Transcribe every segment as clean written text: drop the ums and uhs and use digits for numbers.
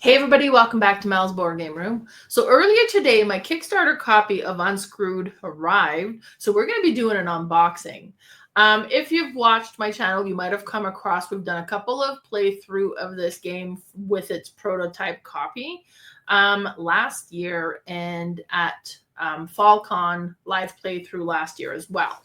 Hey everybody, welcome back to Mel's Board Game Room. So earlier today, my Kickstarter copy of Unscrewed arrived. So we're going to be doing an unboxing. If you've watched my channel, you might have come across, we've done a couple of playthrough of this game with its prototype copy last year and at FallCon live playthrough last year as well.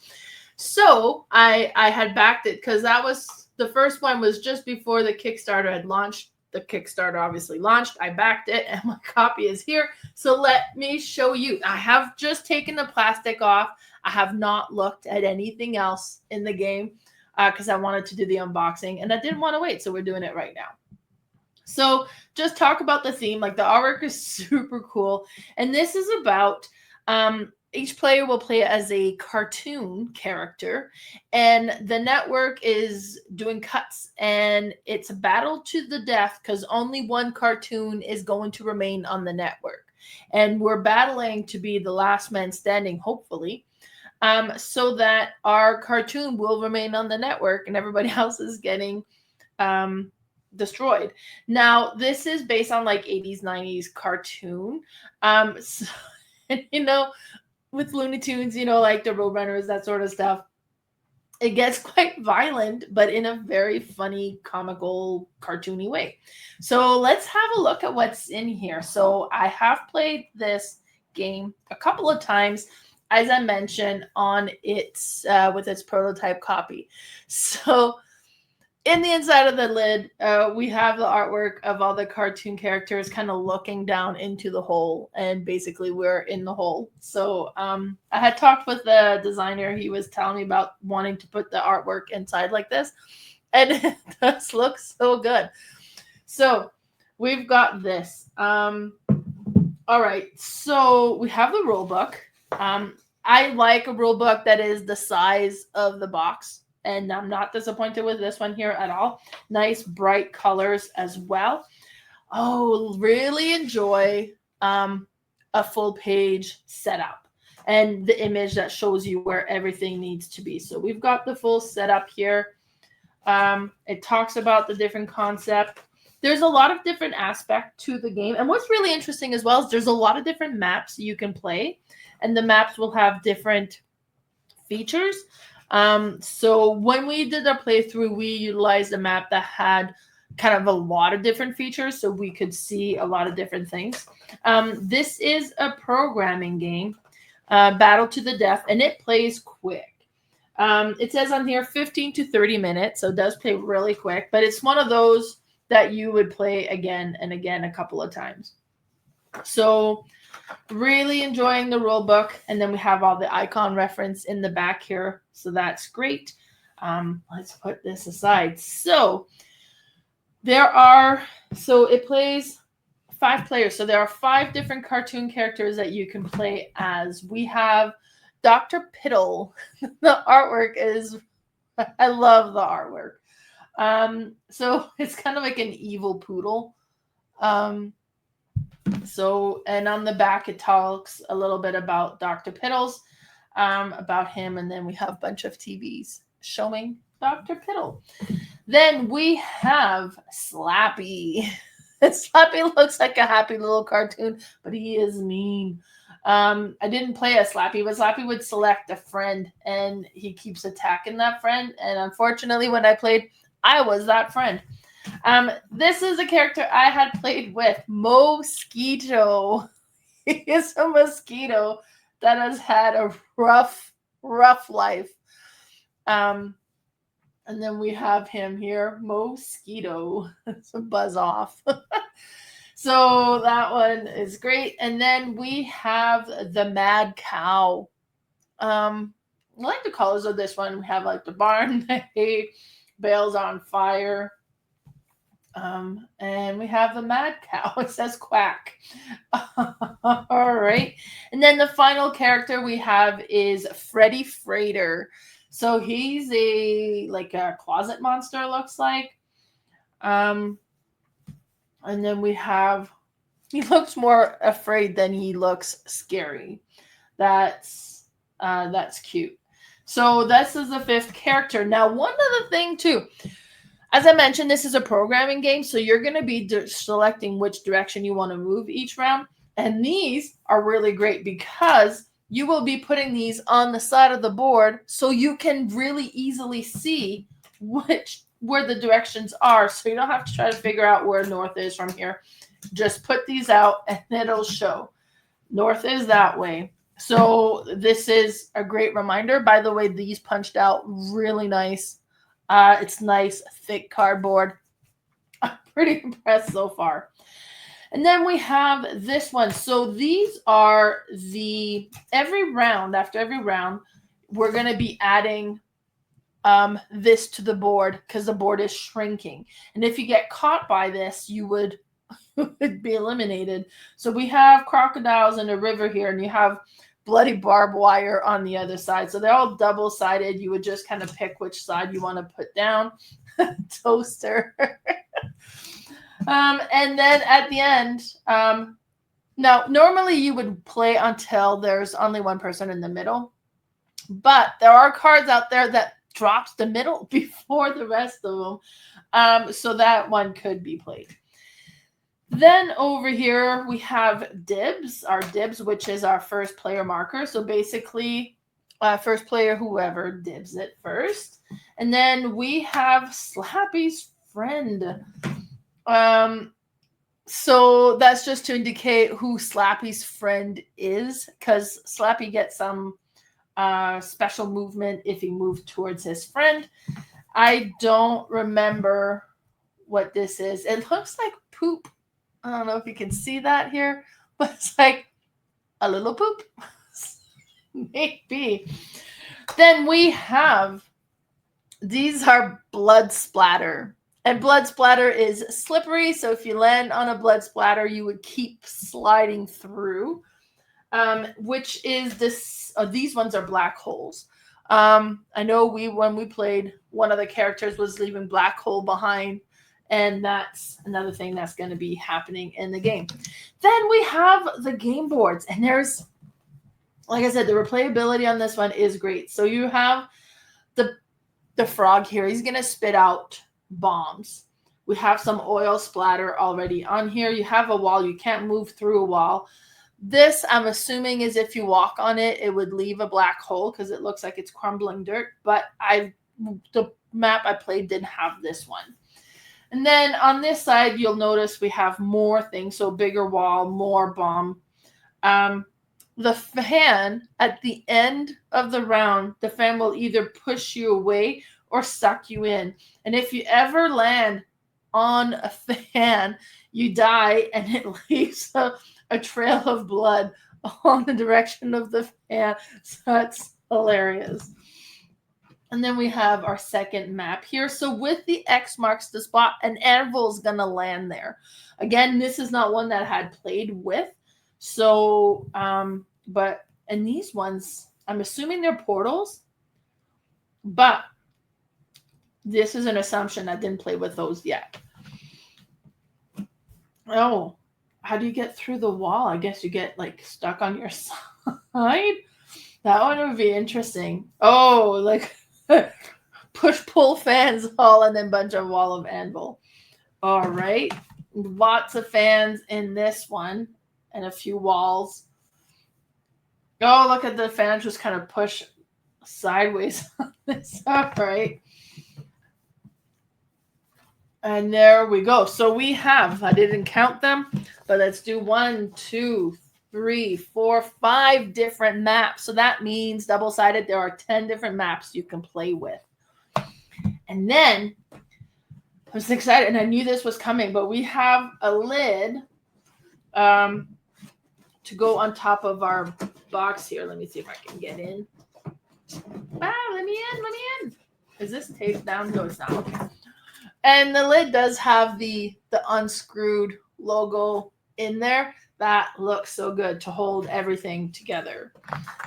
So I had backed it because that was the first one was just before the Kickstarter had launched. The Kickstarter obviously launched. I backed it and my copy is here. So let me show you. I have just taken the plastic off. I have not looked at anything else in the game because I wanted to do the unboxing and I didn't want to wait. So we're doing it right now. So just talk about the theme. Like the artwork is super cool. And this is about each player will play as a cartoon character, and the network is doing cuts, and it's a battle to the death because only one cartoon is going to remain on the network. And we're battling to be the last man standing, hopefully, so that our cartoon will remain on the network and everybody else is getting destroyed. Now, this is based on like 80s, 90s cartoon. So, you know, with Looney Tunes, you know, like the Roadrunners, that sort of stuff. It gets quite violent, but in a very funny, comical, cartoony way. So let's have a look at what's in here. So I have played this game a couple of times, as I mentioned, on its with its prototype copy. So in the inside of the lid, we have the artwork of all the cartoon characters kind of looking down into the hole, and basically we're in the hole. So I had talked with the designer. He was telling me about wanting to put the artwork inside like this, and it does look so good. So we've got this. All right, so we have the rule book. I like a rule book that is the size of the box. And I'm not disappointed with this one here at all. Nice bright colors as well. Oh, really enjoy a full page setup and the image that shows you where everything needs to be. So we've got the full setup here. It talks about the different concept. There's a lot of different aspects to the game. And what's really interesting as well is there's a lot of different maps you can play. And the maps will have different features. So when we did our playthrough, we utilized a map that had kind of a lot of different features, so we could see a lot of different things. This is a programming game, Battle to the Death, and it plays quick. It says on here 15 to 30 minutes, so it does play really quick, but it's one of those that you would play again and again a couple of times. So really enjoying the rule book, and then we have all the icon reference in the back here, so that's great. Let's put this aside. So it plays 5 players, so there are 5 different cartoon characters that you can play as. We have Dr. Piddle. The artwork is, I love the artwork. So it's kind of like an evil poodle. So, and on the back, it talks a little bit about Dr. Piddles, about him, and then we have a bunch of TVs showing Dr. Piddle. Then we have Slappy. Slappy looks like a happy little cartoon, but he is mean. I didn't play as Slappy, but Slappy would select a friend, and he keeps attacking that friend. And unfortunately, when I played, I was that friend. This is a character I had played with, Mosquito. He is a mosquito that has had a rough life. And then we have him here, Mosquito. It's a buzz off. So that one is great. And then we have the Mad Cow. I like the colors of this one. We have like the barn, the hay, bales on fire. And we have the Mad Cow. It says quack. All right. And then the final character we have is Freddy Freighter. So he's like a closet monster, looks like. And then he looks more afraid than he looks scary. That's cute. So this is the 5th character. Now, one other thing too. As I mentioned, this is a programming game, so you're going to be selecting which direction you want to move each round. And these are really great because you will be putting these on the side of the board so you can really easily see where the directions are. So you don't have to try to figure out where north is from here. Just put these out and it'll show. North is that way. So this is a great reminder. By the way, these punched out really nice. It's nice, thick cardboard. I'm pretty impressed so far. And then we have this one. So these are every round, after every round, we're going to be adding this to the board because the board is shrinking. And if you get caught by this, you would be eliminated. So we have crocodiles in a river here, and you have bloody barbed wire on the other side. So they're all double-sided. You would just kind of pick which side you want to put down. Toaster. And then at the end, now normally you would play until there's only one person in the middle, but there are cards out there that drops the middle before the rest of them. So that one could be played. Then over here we have dibs, which is our first player marker. So basically, first player, whoever dibs it first. And then we have Slappy's friend. So that's just to indicate who Slappy's friend is, because Slappy gets some special movement if he moved towards his friend. I don't remember what this is. It looks like poop. I don't know if you can see that here, but it's like a little poop. Maybe. Then we have, these are blood splatter. And blood splatter is slippery, so if you land on a blood splatter, you would keep sliding through, which is this, these ones are black holes. I know when we played, one of the characters was leaving black hole behind, and that's another thing that's going to be happening in the game. Then we have the game boards, and there's, like I said, the replayability on this one is great. So you have the frog here. He's going to spit out bombs. We have some oil splatter already on here. You have a wall. You can't move through a wall. This, I'm assuming, is if you walk on it, it would leave a black hole because it looks like it's crumbling dirt. But the map I played didn't have this one. And then on this side, you'll notice we have more things. So bigger wall, more bomb. The fan, at the end of the round, the fan will either push you away or suck you in. And if you ever land on a fan, you die, and it leaves a trail of blood on the direction of the fan. So that's hilarious. And then we have our second map here. So with the X marks the spot, an anvil is going to land there. Again, this is not one that I had played with. So, and these ones, I'm assuming they're portals. But this is an assumption. I didn't play with those yet. Oh, how do you get through the wall? I guess you get like stuck on your side. That one would be interesting. Oh, like push-pull fans all and then bunch of wall of anvil. All right. Lots of fans in this one and a few walls. Oh, look at the fans just kind of push sideways on this. All right. And there we go. So we have, I didn't count them, but let's do 1, 2, 3, 4, 5 different maps. So that means double-sided, there are 10 different maps you can play with. And then I was excited, and I knew this was coming, but we have a lid to go on top of our box here. Let me see if I can get in. Let me in. Is this taped down? No, it's not. Okay. And the lid does have the Unscrewed logo in there. That looks so good to hold everything together.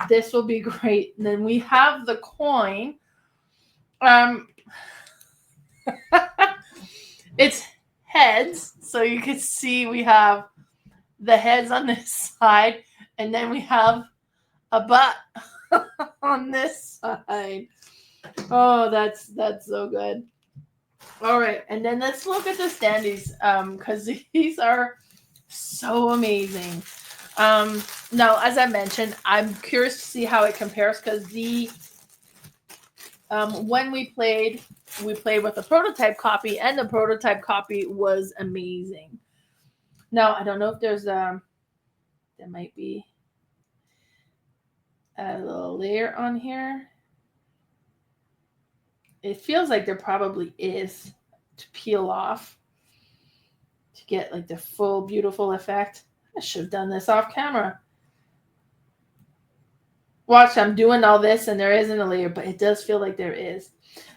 This will be great. And then we have the coin. It's heads. So you can see we have the heads on this side. And then we have a butt on this side. Oh, that's so good. All right, and then let's look at the standees, because these are so amazing. Now, as I mentioned, I'm curious to see how it compares because when we played with a prototype copy, and the prototype copy was amazing. Now, I don't know if there might be a little layer on here. It feels like there probably is to peel off to get like the full beautiful effect. I should have done this off camera. Watch, I'm doing all this and there isn't a layer, but it does feel like there is.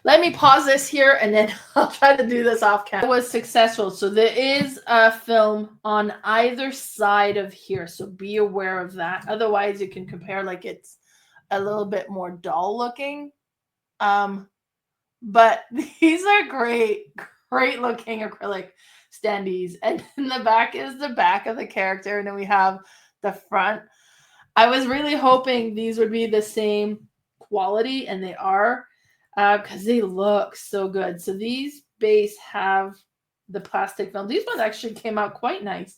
Let me pause this here and then I'll try to do this off camera. It was successful. So there is a film on either side of here. So be aware of that. Otherwise you can compare like it's a little bit more dull looking. But these are great looking acrylic standees. And in the back is the back of the character. And then we have the front. I was really hoping these would be the same quality, and they are, because they look so good. So these base have the plastic film. These ones actually came out quite nice.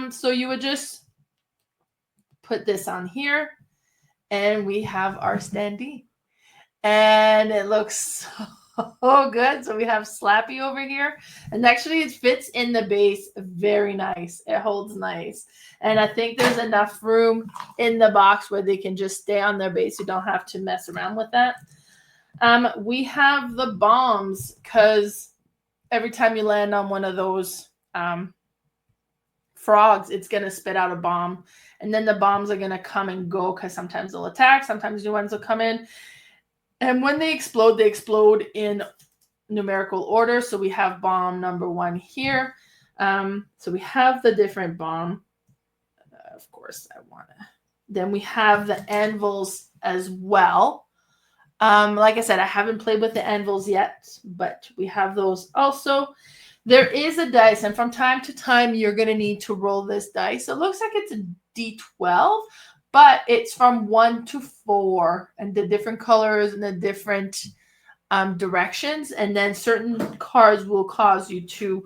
So you would just put this on here, and we have our standee. And it looks so good. So we have Slappy over here. And actually it fits in the base very nice. It holds nice. And I think there's enough room in the box where they can just stay on their base. You don't have to mess around with that. We have the bombs, because every time you land on one of those frogs, it's going to spit out a bomb. And then the bombs are going to come and go, because sometimes they'll attack. Sometimes new ones will come in. And when they explode in numerical order. So we have bomb number 1 here. So we have the different bomb. Of course, I want to. Then we have the anvils as well. Like I said, I haven't played with the anvils yet, but we have those also. There is a dice, and from time to time, you're going to need to roll this dice. It looks like it's a D12, but it's from 1 to 4, and the different colors and the different directions, and then certain cards will cause you to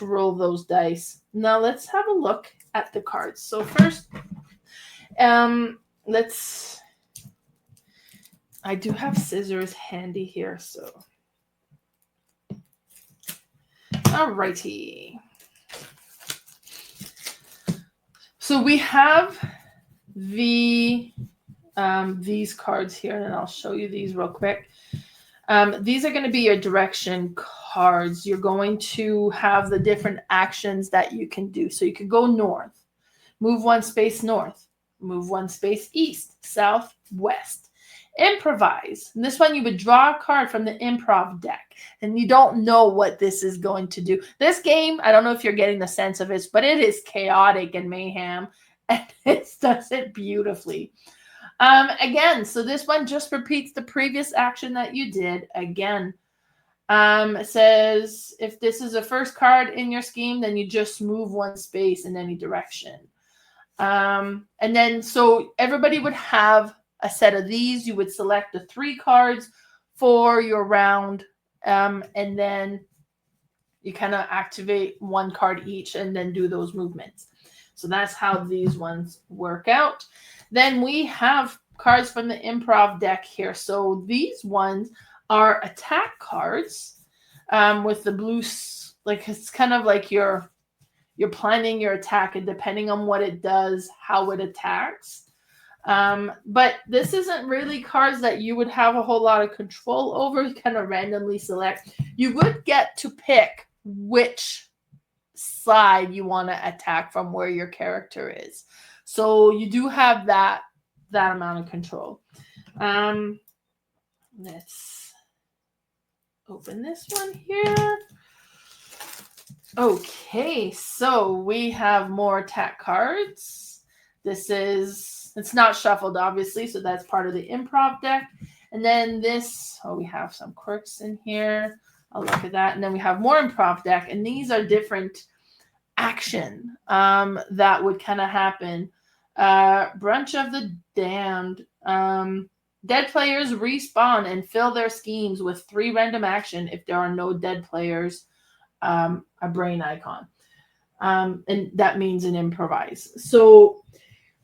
roll those dice. Now let's have a look at the cards. So first, I do have scissors handy here, so alrighty. So we have these cards here, and I'll show you these real quick. These are going to be your direction cards. You're going to have the different actions that you can do. So you can go north, move 1 space north, move 1 space east, south, west. Improvise. And this one, you would draw a card from the improv deck, and you don't know what this is going to do. This game, I don't know if you're getting the sense of it, but it is chaotic and mayhem, and it does it beautifully. Again, so this one just repeats the previous action that you did. Again, it says if this is the first card in your scheme, then you just move 1 space in any direction. And then so everybody would have a set of these. You would select the 3 cards for your round, and then you kind of activate 1 card each and then do those movements. So that's how these ones work out. Then we have cards from the improv deck here. So these ones are attack cards with the blue, like it's kind of like you're planning your attack, and depending on what it does, how it attacks. But this isn't really cards that you would have a whole lot of control over. You kind of randomly select. You would get to pick which side you want to attack from where your character is. So you do have that amount of control. Let's open this one here. Okay, so we have more attack cards. It's not shuffled, obviously, so that's part of the improv deck. And then we have some quirks in here. I'll look at that. And then we have more improv deck, and these are different action that would kind of happen. Brunch of the Damned. Dead players respawn and fill their schemes with 3 random action if there are no dead players. A brain icon. And that means an improvise. So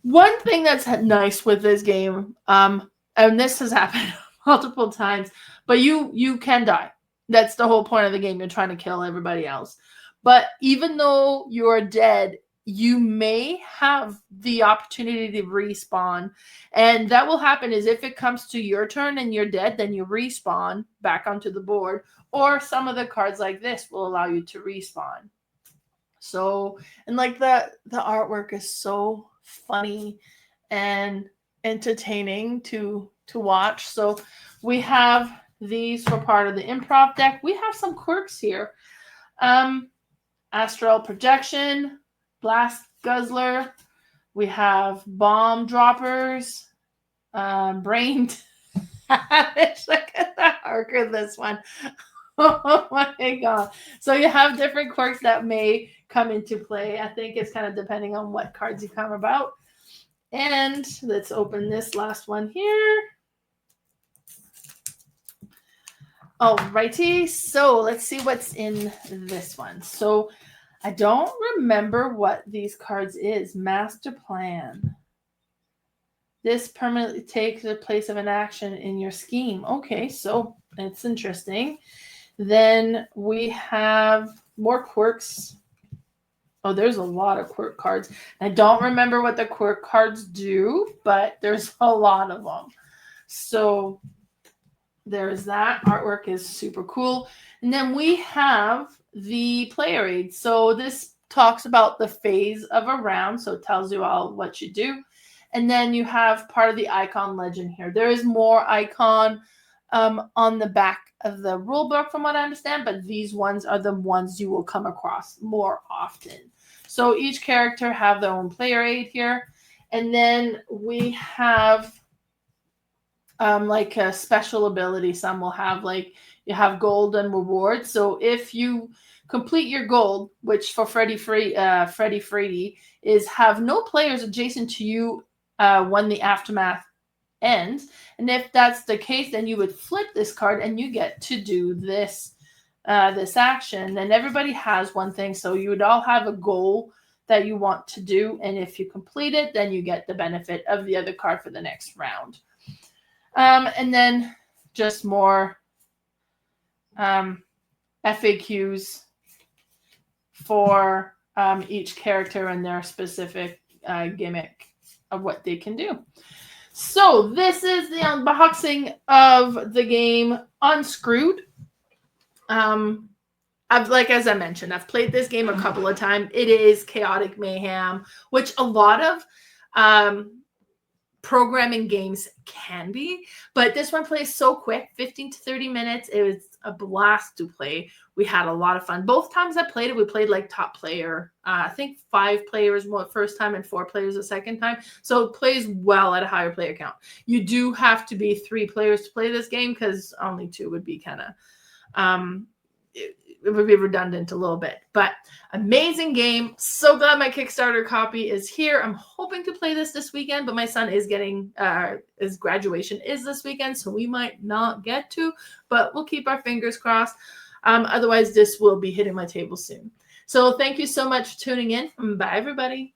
one thing that's nice with this game, and this has happened multiple times, but you can die. That's the whole point of the game. You're trying to kill everybody else. But even though you're dead, you may have the opportunity to respawn. And that will happen is if it comes to your turn and you're dead, then you respawn back onto the board. Or some of the cards like this will allow you to respawn. So, and like the artwork is so funny and entertaining to watch. So we have these for part of the improv deck. We have some quirks here. Astral Projection, Blast Guzzler. We have Bomb Droppers, Brain. Look at the arc of this one. Oh my god. So you have different quirks that may come into play. I think it's kind of depending on what cards you come about. And let's open this last one here. Alrighty, so let's see what's in this one. So I don't remember what these cards is. Master Plan. This permanently takes the place of an action in your scheme. Okay, so it's interesting. Then we have more quirks. Oh, there's a lot of quirk cards. I don't remember what the quirk cards do, but there's a lot of them. So there's that. Artwork is super cool. And then we have the player aid. So this talks about the phase of a round. So it tells you all what you do. And then you have part of the icon legend here. There is more icon on the back of the rule book from what I understand, but these ones are the ones you will come across more often. So each character have their own player aid here. And then we have like a special ability. Some will have like, you have golden rewards. So if you complete your goal, which for Freddy Freddy is have no players adjacent to you when the aftermath ends. And if that's the case, then you would flip this card and you get to do this this action. And everybody has one thing. So you would all have a goal that you want to do. And if you complete it, then you get the benefit of the other card for the next round. And then just more FAQs for each character and their specific gimmick of what they can do. So this is the unboxing of the game Unscrewed. As I mentioned, I've played this game a couple of times. It is chaotic mayhem, which a lot of programming games can be, but this one plays so quick, 15 to 30 minutes. It was a blast to play. We had a lot of fun. Both times I played it, we played like top player. I think 5 players first time and 4 players the second time. So it plays well at a higher player count. You do have to be 3 players to play this game because only 2 would be kind of it would be redundant a little bit, but amazing game. So glad my Kickstarter copy is here. I'm hoping to play this weekend, but my son is getting his graduation is this weekend, so we might not get to, but we'll keep our fingers crossed. Otherwise, this will be hitting my table soon. So thank you so much for tuning in. Bye, everybody.